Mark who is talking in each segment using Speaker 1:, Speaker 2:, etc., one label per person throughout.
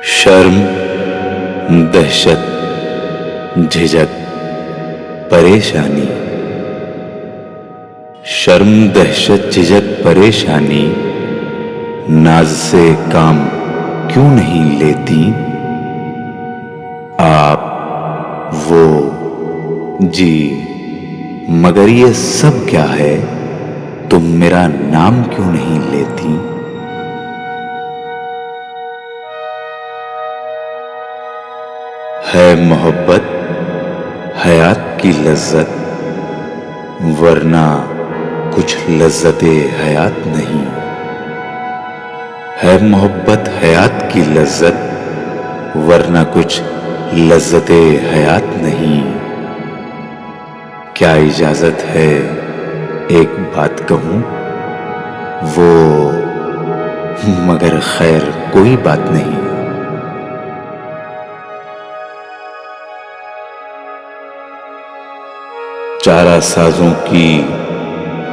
Speaker 1: شرم، دہشت، جھجک، پریشانی۔ شرم، دہشت، جھجک، پریشانی ناز سے کام کیوں نہیں لیتی؟ آپ، وہ، جی، مگر یہ سب کیا ہے؟ تم میرا نام کیوں نہیں لیتی؟ ہے محبت حیات کی لذت، ورنہ کچھ لذت حیات نہیں۔ ہے محبت حیات کی لذت، ورنہ کچھ لذت حیات نہیں۔ کیا اجازت ہے ایک بات کہوں؟ وہ، مگر خیر کوئی بات نہیں۔ چارہ سازوں کی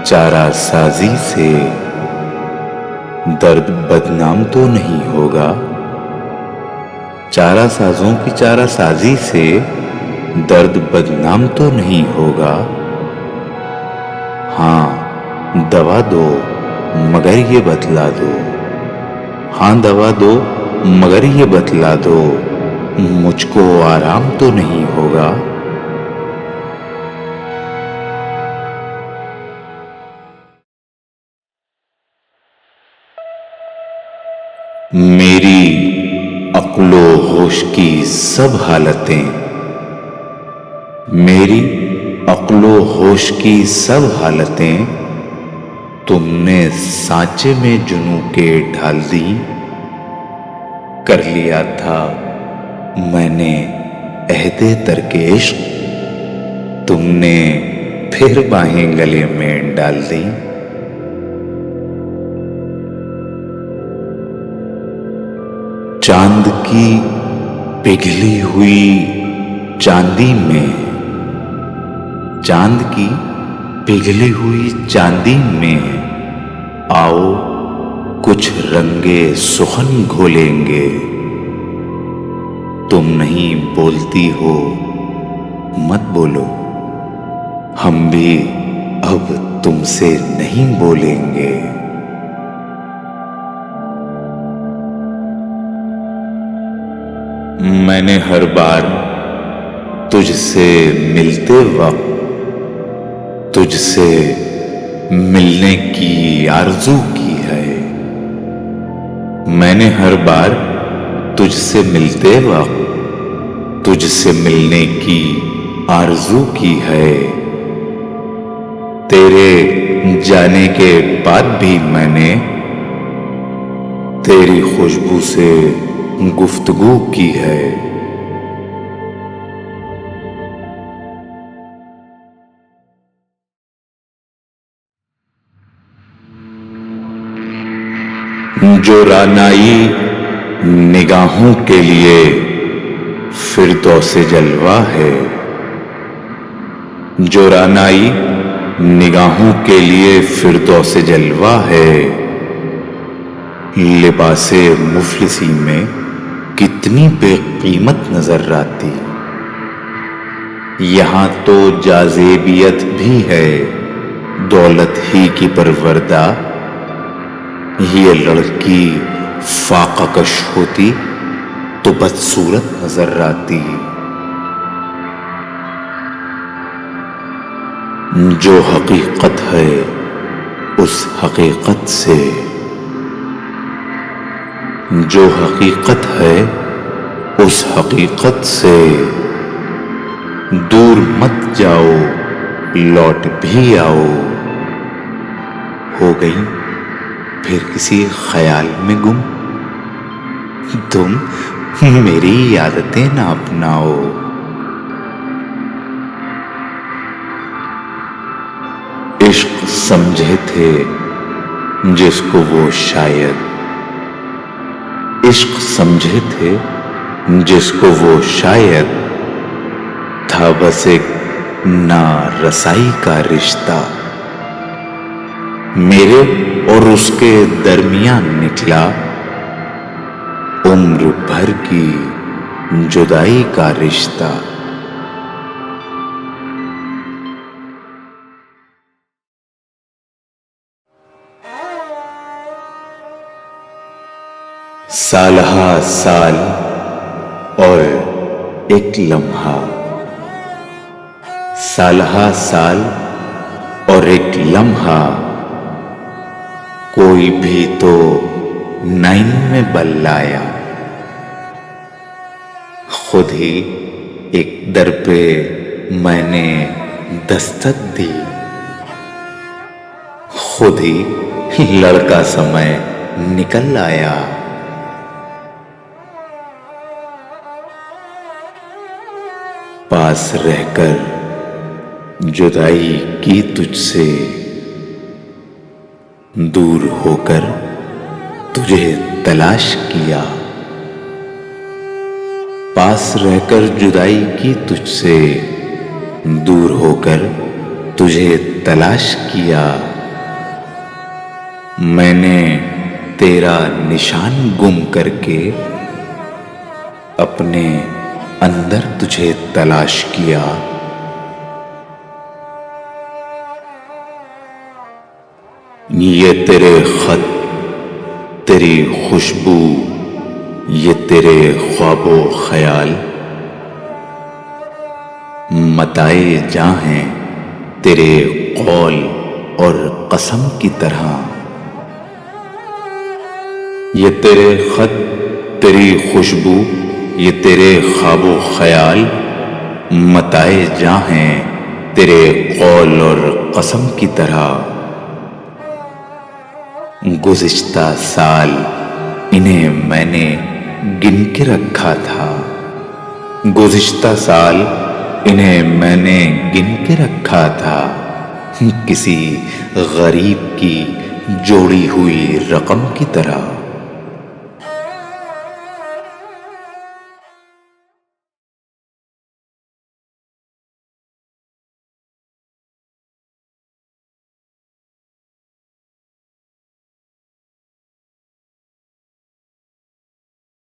Speaker 1: چارہ سازی سے درد بدنام تو نہیں ہوگا؟ چارہ سازوں کی چارہ سازی سے درد بدنام تو نہیں ہوگا؟ ہاں دوا دو مگر یہ بتلا دو، ہاں دوا دو مگر یہ بتلا دو، مجھ کو آرام تو نہیں ہوگا؟ میری عقل و ہوش کی سب حالتیں، میری عقل و ہوش کی سب حالتیں تم نے سانچے میں جنوں کے ڈھال دی۔ کر لیا تھا میں نے عہد ترک عشق، تم نے پھر باہیں گلے میں ڈال دی۔ چاند کی پگھلی ہوئی چاندی میں، چاند کی پگھلی ہوئی چاندی میں آؤ کچھ رنگے سخن گھولیں گے۔ تم نہیں بولتی ہو مت بولو، ہم بھی اب تم سے نہیں بولیں گے۔ میں نے ہر بار تجھ سے ملتے وقت تجھ سے ملنے کی آرزو کی ہے۔ میں نے ہر بار تجھ سے ملتے وقت تجھ سے ملنے کی آرزو کی ہے۔ تیرے جانے کے بعد بھی میں نے تیری خوشبو سے گفتگو کی ہے۔ جو رعنائی نگاہوں کے لیے فردوس جلوہ ہے، جو رعنائی نگاہوں کے لیے فردوس جلوہ ہے، لباس مفلسی میں کتنی بے قیمت نظر آتی۔ یہاں تو جاذبیت بھی ہے دولت ہی کی پروردہ، یہ لڑکی فاقہ کش ہوتی تو بدصورت نظر آتی۔ جو حقیقت ہے اس حقیقت سے، جو حقیقت ہے اس حقیقت سے دور مت جاؤ لوٹ بھی آؤ۔ ہو گئی پھر کسی خیال میں گم، تم میری عادتیں نہ اپناؤ۔ عشق سمجھے تھے جس کو وہ شاید، عشق سمجھے تھے جس کو وہ شاید تھا بس ایک نارسائی کا رشتہ، میرے اور اس کے درمیان نکلا عمر بھر کی جدائی کا رشتہ۔ سالہا سال اور ایک لمحہ، سالہا سال اور ایک لمحہ، کوئی بھی تو نین میں بل لایا، خود ہی ایک در پہ میں نے دستک دی، خود ہی لڑکا سمے نکل آیا۔ پاس رہ کر جدائی کی تجھ سے، دور ہو کر تجھے تلاش کیا، پاس رہ کر جدائی کی تجھ سے، دور ہو کر تجھے تلاش کیا، میں نے تیرا نشان گم کر کے اپنے اندر تجھے تلاش کیا۔ یہ تیرے خط، تیری خوشبو، یہ تیرے خواب و خیال، متائے جاں ہیں تیرے قول اور قسم کی طرح۔ یہ تیرے خط، تیری خوشبو، یہ تیرے خواب و خیال، متائے جاں ہیں تیرے قول اور قسم کی طرح۔ گزشتہ سال انہیں میں نے گن کے رکھا تھا، گزشتہ سال انہیں میں نے گن کے رکھا تھا، کسی غریب کی جوڑی ہوئی رقم کی طرح۔